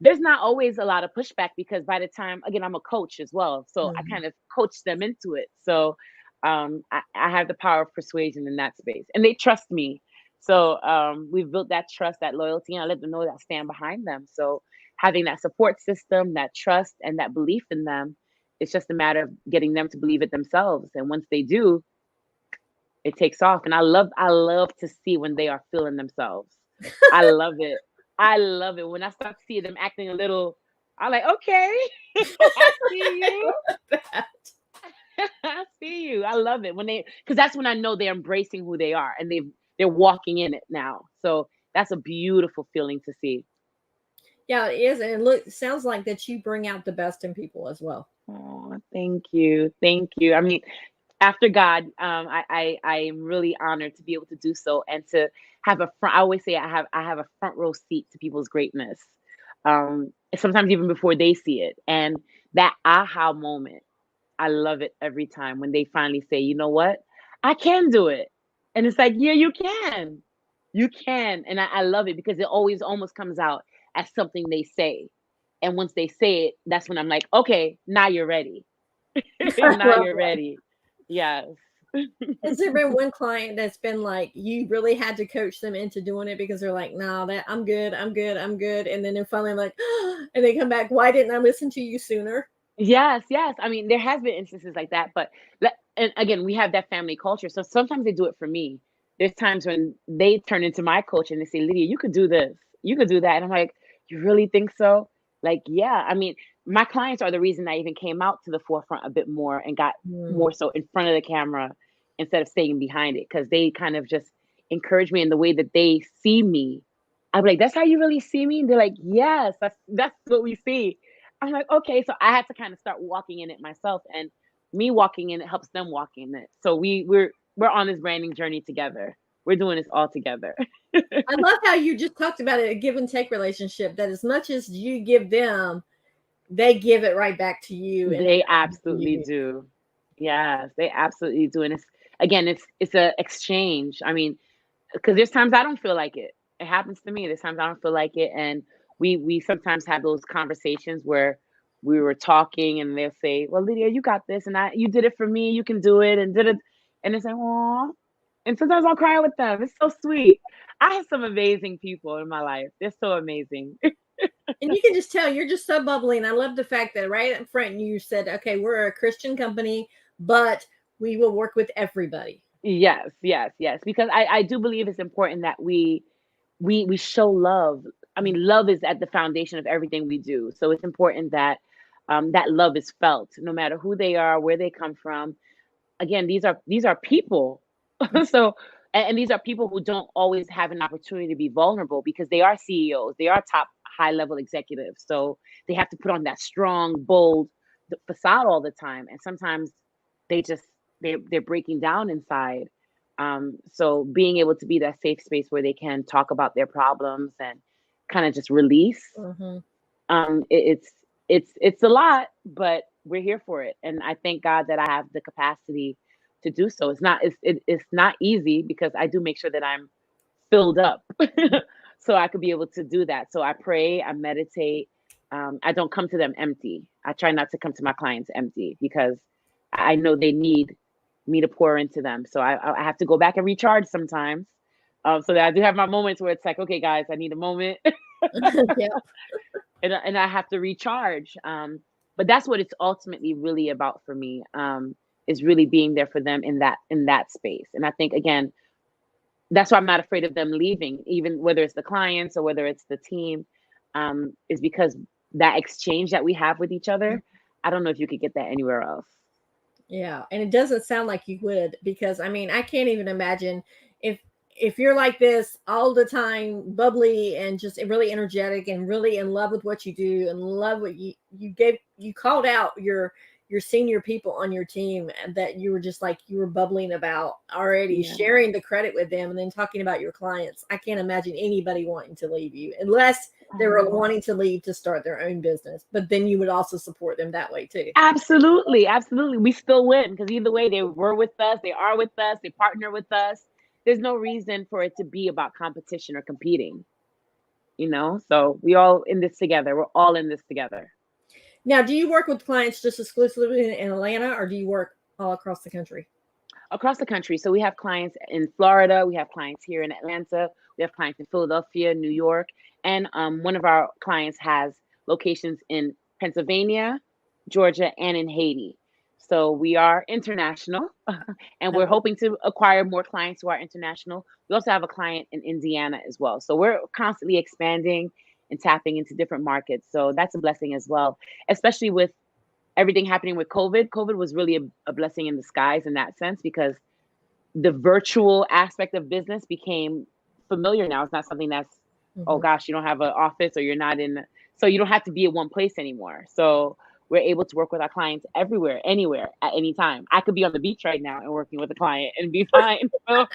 there's not always a lot of pushback because by the time, again, I'm a coach as well, so I kind of coach them into it. So I have the power of persuasion in that space, and they trust me. So we've built that trust, that loyalty, and I let them know that I stand behind them. So having that support system, that trust, and that belief in them, it's just a matter of getting them to believe it themselves. And once they do, it takes off. And I love to see when they are feeling themselves. I love it. I love it when I start to see them acting a little. I'm like, okay, I see you. I see you. I love it when because that's when I know they're embracing who they are and they're walking in it now. So that's a beautiful feeling to see. Yeah, it is. And look, it sounds like that you bring out the best in people as well. Oh, thank you. Thank you. I mean, after God, I'm really honored to be able to do so and to have I always say I have a front row seat to people's greatness. Sometimes even before they see it. And that aha moment, I love it every time when they finally say, you know what, I can do it. And it's like, yeah, you can. You can. And I love it because it always almost comes out as something they say. And once they say it, that's when I'm like, okay, now you're ready. Now you're ready. Yes. Has there been one client that's been like, you really had to coach them into doing it because they're like, no, that I'm good. And then they're finally like, and they come back, why didn't I listen to you sooner? Yes. I mean, there has been instances like that, but and again, we have that family culture. So sometimes they do it for me. There's times when they turn into my coach and they say, Lydia, you could do this, you could do that. And I'm like, you really think so? Like, yeah. I mean, my clients are the reason I even came out to the forefront a bit more and got more so in front of the camera instead of staying behind it, because they kind of just encourage me in the way that they see me. I'm like, that's how you really see me? And they're like, yes, that's what we see. I'm like, okay. So I had to kind of start walking in it myself, and me walking in it helps them walk in it. So we're on this branding journey together. We're doing this all together. I love how you just talked about it, a give and take relationship, that as much as you give them, they give it right back to you. They absolutely do. Yes, they absolutely do. And it's a exchange. I mean, because there's times I don't feel like it. It happens to me. There's times I don't feel like it. And we sometimes have those conversations where we were talking and they'll say, well, Lydia, you got this. And you did it for me. You can do it. And did it. And it's like, aw. And sometimes I'll cry with them. It's so sweet. I have some amazing people in my life. They're so amazing. And you can just tell you're just so bubbly. And I love the fact that right up front you said, okay, we're a Christian company, but we will work with everybody. Yes. Because I do believe it's important that we show love. I mean, love is at the foundation of everything we do. So it's important that that love is felt, no matter who they are, where they come from. Again, these are people. So, and these are people who don't always have an opportunity to be vulnerable because they are CEOs, they are top high level executives. So they have to put on that strong, bold facade all the time. And sometimes they're breaking down inside. So being able to be that safe space where they can talk about their problems and kind of just release. It's a lot, but we're here for it. And I thank God that I have the capacity to do so. It's not easy because I do make sure that I'm filled up so I could be able to do that. So I pray, I meditate. I don't come to them empty. I try not to come to my clients empty because I know they need me to pour into them. So I have to go back and recharge sometimes. So that I do have my moments where it's like, okay, guys, I need a moment. Yeah. And I have to recharge. But that's what it's ultimately really about for me, is really being there for them in that space. And I think, again, that's why I'm not afraid of them leaving, even whether it's the clients or whether it's the team, is because that exchange that we have with each other, I don't know if you could get that anywhere else. Yeah. And it doesn't sound like you would, because I mean, I can't even imagine if you're like this all the time, bubbly and just really energetic and really in love with what you do and love what you called out your your senior people on your team that you were just like, you were bubbling about already, sharing the credit with them, and then talking about your clients. I can't imagine anybody wanting to leave you unless they were wanting to leave to start their own business. But then you would also support them that way too. Absolutely. Absolutely. We still win because either way, they were with us, they are with us, they partner with us. There's no reason for it to be about competition or competing, So we all in this together. We're all in this together. Now, do you work with clients just exclusively in Atlanta, or do you work all across the country? Across the country. So we have clients in Florida. We have clients here in Atlanta. We have clients in Philadelphia, New York. And one of our clients has locations in Pennsylvania, Georgia, and in Haiti. So we are international, and we're hoping to acquire more clients who are international. We also have a client in Indiana as well. So we're constantly expanding and tapping into different markets. So that's a blessing as well, especially with everything happening with COVID. COVID was really a blessing in disguise in that sense, because the virtual aspect of business became familiar now. It's not something that's, oh gosh, you don't have an office, or you're not so you don't have to be in one place anymore. So we're able to work with our clients everywhere, anywhere, at any time. I could be on the beach right now and working with a client and be fine. So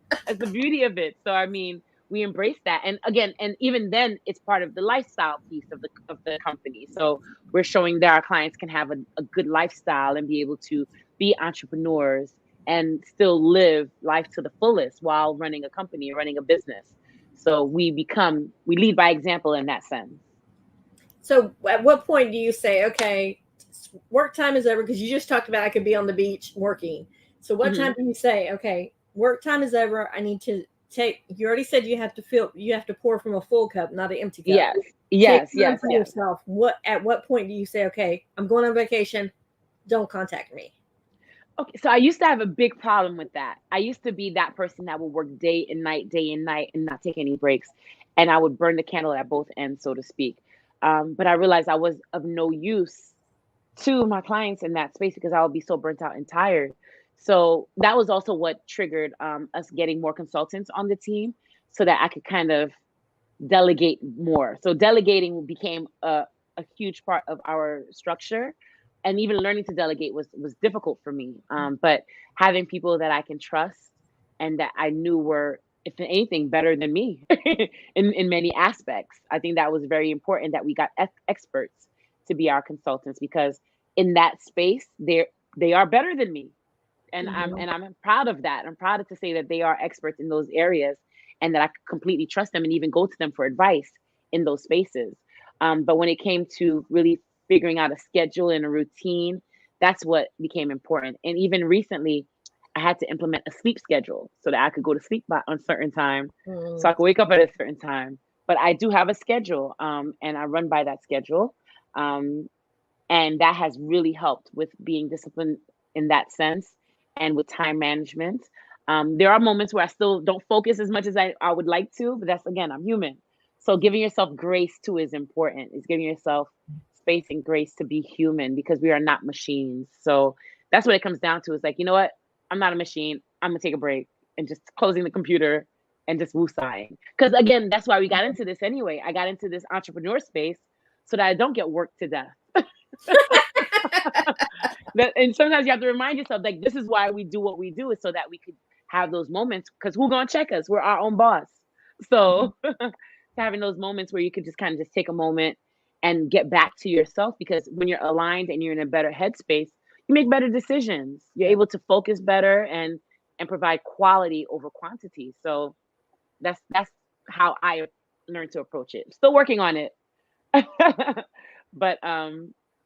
that's the beauty of it. So, I mean, we embrace that. And again, and even then, it's part of the lifestyle piece of the company. So we're showing that our clients can have a good lifestyle and be able to be entrepreneurs and still live life to the fullest while running a company, running a business. So we lead by example in that sense. So at what point do you say, okay, work time is over? Because you just talked about I could be on the beach working. So what time do you say, okay, work time is over, I need to you already said you have to pour from a full cup, not an empty cup. Yes. For yourself. At what point do you say, okay, I'm going on vacation, don't contact me? Okay, so I used to have a big problem with that. I used to be that person that would work day and night, and not take any breaks. And I would burn the candle at both ends, so to speak. But I realized I was of no use to my clients in that space because I would be so burnt out and tired. So that was also what triggered us getting more consultants on the team so that I could kind of delegate more. So delegating became a huge part of our structure. And even learning to delegate was difficult for me. But having people that I can trust and that I knew were, if anything, better than me in many aspects. I think that was very important that we got experts to be our consultants, because in that space, they are better than me. And I'm proud of that. I'm proud to say that they are experts in those areas and that I could completely trust them and even go to them for advice in those spaces. But when it came to really figuring out a schedule and a routine, that's what became important. And even recently, I had to implement a sleep schedule so that I could go to sleep on a certain time, so I could wake up at a certain time. But I do have a schedule, and I run by that schedule. And that has really helped with being disciplined in that sense and with time management. There are moments where I still don't focus as much as I would like to, but that's, again, I'm human. So giving yourself grace too is important. It's giving yourself space and grace to be human, because we are not machines. So that's what it comes down to. It's like, you know what? I'm not a machine. I'm going to take a break and just closing the computer and just woosahing. Because again, that's why we got into this anyway. I got into this entrepreneur space so that I don't get worked to death. And sometimes you have to remind yourself, like, this is why we do what we do, is so that we could have those moments, because who's going to check us? We're our own boss. So having those moments where you could just kind of just take a moment and get back to yourself, because when you're aligned and you're in a better headspace, you make better decisions. You're able to focus better and provide quality over quantity. So that's how I learned to approach it. Still working on it. But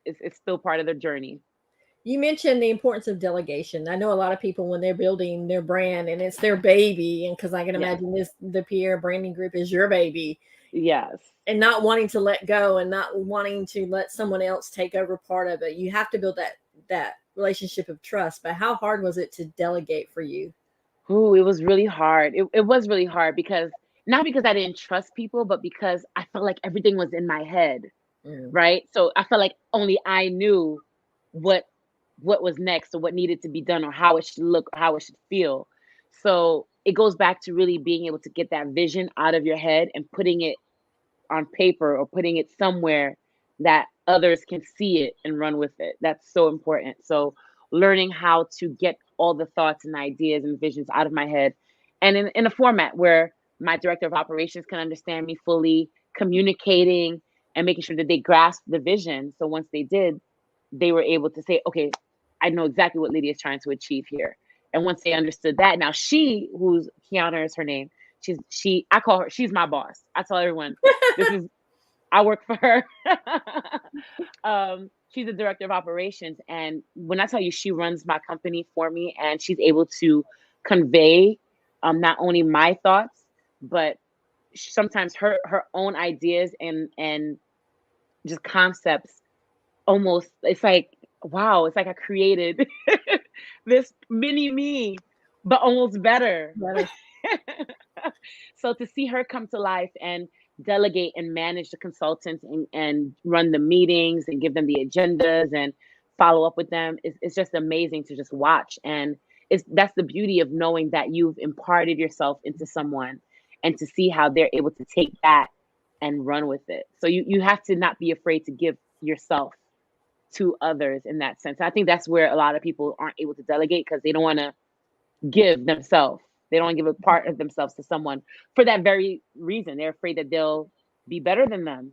it's still part of the journey. You mentioned the importance of delegation. I know a lot of people, when they're building their brand and it's their baby, and because I can imagine the Pierre branding group is your baby. Yes. And not wanting to let go and not wanting to let someone else take over part of it. You have to build that relationship of trust. But how hard was it to delegate for you? Ooh, it was really hard. It was really hard, because not because I didn't trust people, but because I felt like everything was in my head. Right. So I felt like only I knew what was next, or what needed to be done, or how it should look, or how it should feel. So it goes back to really being able to get that vision out of your head and putting it on paper, or putting it somewhere that others can see it and run with it. That's so important. So learning how to get all the thoughts and ideas and visions out of my head, and in a format where my director of operations can understand me fully, communicating and making sure that they grasp the vision. So once they did, they were able to say, okay, I know exactly what Lydia is trying to achieve here. And once they understood that, now she, who's Kiana is her name, I call her, she's my boss. I tell everyone, I work for her. She's the director of operations. And when I tell you, she runs my company for me, and she's able to convey not only my thoughts, but sometimes her own ideas and just concepts. Almost, it's like, wow, it's like I created this mini me, but almost better. So to see her come to life and delegate and manage the consultants and run the meetings and give them the agendas and follow up with them, it's just amazing to just watch. And that's the beauty of knowing that you've imparted yourself into someone, and to see how they're able to take that and run with it. So you have to not be afraid to give yourself to others in that sense. I think that's where a lot of people aren't able to delegate, because they don't want to give themselves. They don't want to give a part of themselves to someone for that very reason. They're afraid that they'll be better than them,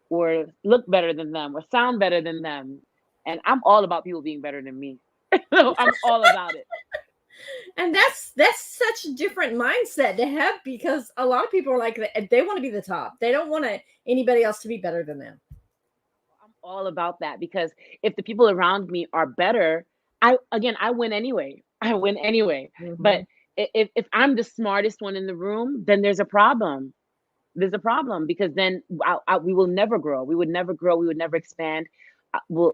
or look better than them, or sound better than them. And I'm all about people being better than me. So I'm all about it. And that's such a different mindset to have, because a lot of people are like, they want to be the top. They don't want anybody else to be better than them. I'm all about that, because if the people around me are better, I win anyway. Mm-hmm. But if I'm the smartest one in the room, then there's a problem. There's a problem, because then we will never grow. We would never grow. We would never expand. We'll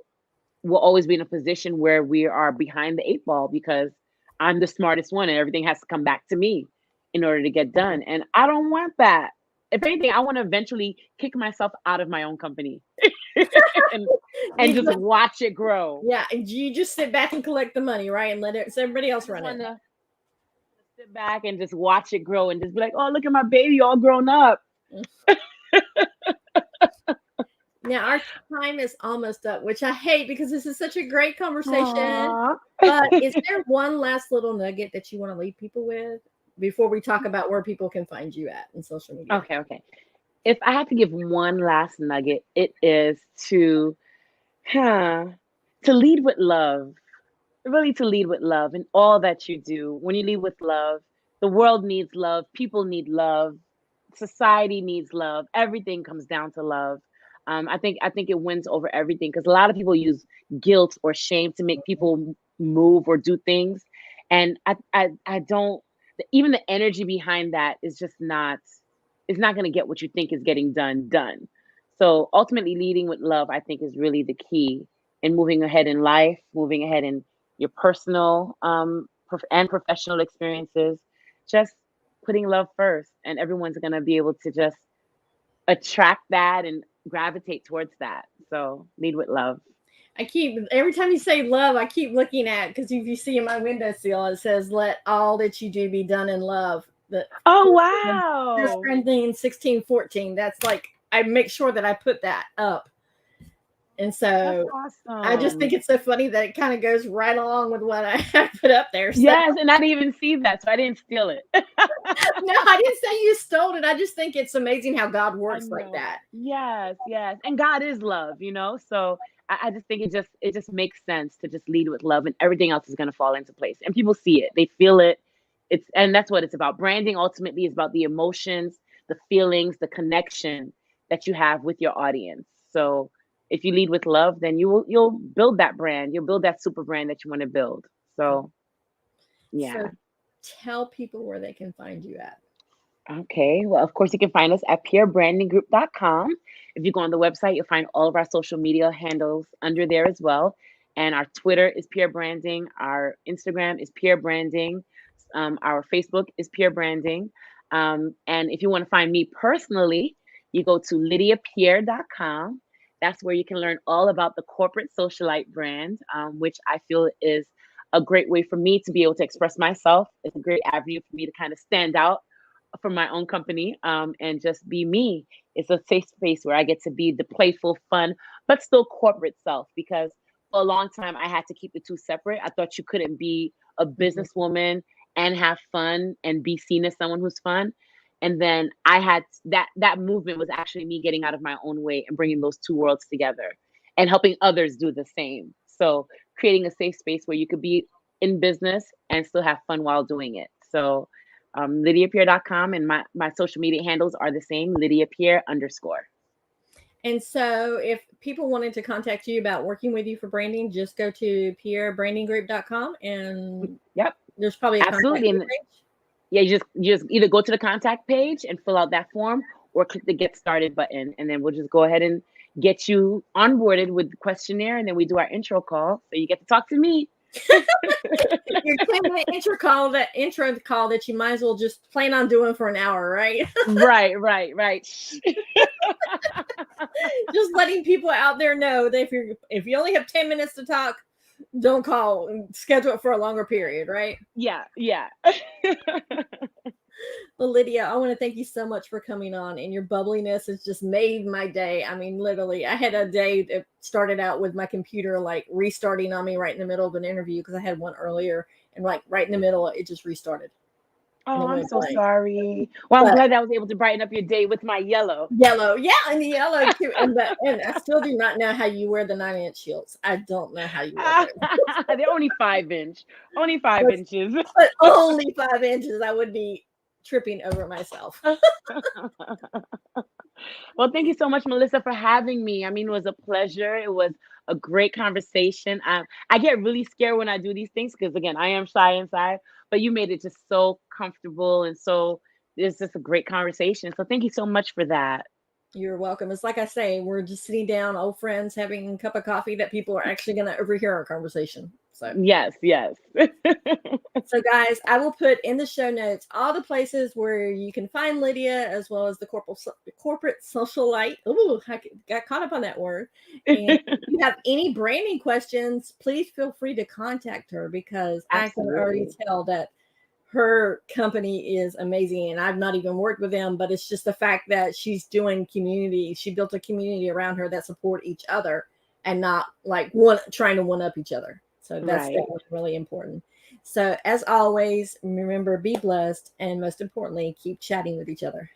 always be in a position where we are behind the 8 ball, because I'm the smartest one and everything has to come back to me in order to get done. And I don't want that. If anything, I want to eventually kick myself out of my own company and just watch it grow. Yeah, and you just sit back and collect the money, right? And let everybody else run it. Sit back and just watch it grow, and just be like, oh, look at my baby all grown up. Now, our time is almost up, which I hate, because this is such a great conversation. But is there one last little nugget that you want to leave people with before we talk about where people can find you at in social media? Okay. If I have to give one last nugget, it is to lead with love. Really, to lead with love in all that you do. When you lead with love, the world needs love. People need love. Society needs love. Everything comes down to love. I think it wins over everything, because a lot of people use guilt or shame to make people move or do things, and I don't. Even the energy behind that is just not. It's not going to get what you think is getting done. So ultimately, leading with love, I think, is really the key in moving ahead in life, moving ahead in your personal and professional experiences. Just putting love first, and everyone's going to be able to just attract that and gravitate towards that. So lead with love. Every time you say love, I keep looking at, because if you see in my windowsill, it says, let all that you do be done in love. Oh, wow. 1 Corinthians 16:14. That's like, I make sure that I put that up. And so awesome. I just think it's so funny that it kind of goes right along with what I have put up there. So. Yes, and I didn't even see that, so I didn't steal it. No, I didn't say you stole it. I just think it's amazing how God works like that. Yes. And God is love, so I just think it just makes sense to just lead with love, and everything else is going to fall into place. And people see it. They feel it. And that's what it's about. Branding ultimately is about the emotions, the feelings, the connection that you have with your audience. So if you lead with love, then you'll build that brand. You'll build that super brand that you want to build. So, yeah. So tell people where they can find you at. Okay. Well, of course, you can find us at peerbrandinggroup.com. If you go on the website, you'll find all of our social media handles under there as well. And our Twitter is Peer Branding. Our Instagram is Peer Branding. Our Facebook is Peer Branding. And if you want to find me personally, you go to lydiapierre.com. That's where you can learn all about the corporate socialite brand, which I feel is a great way for me to be able to express myself. It's a great avenue for me to kind of stand out from my own company and just be me It's a safe space where I get to be the playful, fun, but still corporate self, because for a long time I had to keep the two separate. I thought you couldn't be a businesswoman and have fun and be seen as someone who's fun. And then I had that movement was actually me getting out of my own way and bringing those two worlds together and helping others do the same. So creating a safe space where you could be in business and still have fun while doing it. So LydiaPierre.com, and my social media handles are the same, Lydia Pierre _. And so if people wanted to contact you about working with you for branding, just go to pierrebrandinggroup.com, and there's probably a absolutely contact page. Yeah, you just either go to the contact page and fill out that form, or click the get started button, and then we'll just go ahead and get you onboarded with the questionnaire, and then we do our intro call, so you get to talk to me. Your 10-minute intro call that you might as well just plan on doing for an hour, right? Right. Just letting people out there know that if you only have 10 minutes to talk, don't call and schedule it for a longer period, right? Yeah. Well, Lydia, I want to thank you so much for coming on, and your bubbliness has just made my day. I mean, literally, I had a day that started out with my computer like restarting on me right in the middle of an interview, because I had one earlier, and like right in the middle, it just restarted. Oh, I'm so sorry. Well, I'm glad I was able to brighten up your day with my yellow. Yellow, yeah, and the yellow too. And I still do not know how you wear the 9-inch heels. I don't know how you wear them. They're only 5-inch. Only 5 inches. But only 5 inches. I would be tripping over myself. Well, thank you so much, Melissa, for having me. I mean, it was a pleasure. It was a great conversation. I get really scared when I do these things because, again, I am shy inside, but you made it just so comfortable, and so it's just a great conversation. So thank you so much for that. You're welcome. It's like I say, we're just sitting down, old friends, having a cup of coffee that people are actually going to overhear our conversation. So yes. So guys, I will put in the show notes all the places where you can find Lydia, as well as the corporate socialite. Ooh, I got caught up on that word. And if you have any branding questions, please feel free to contact her, because absolutely. I can already tell that her company is amazing, and I've not even worked with them, but it's just the fact that she's doing community. She built a community around her that support each other and not like trying to one up each other. So that's definitely really important. So as always, remember, be blessed, and most importantly, keep chatting with each other.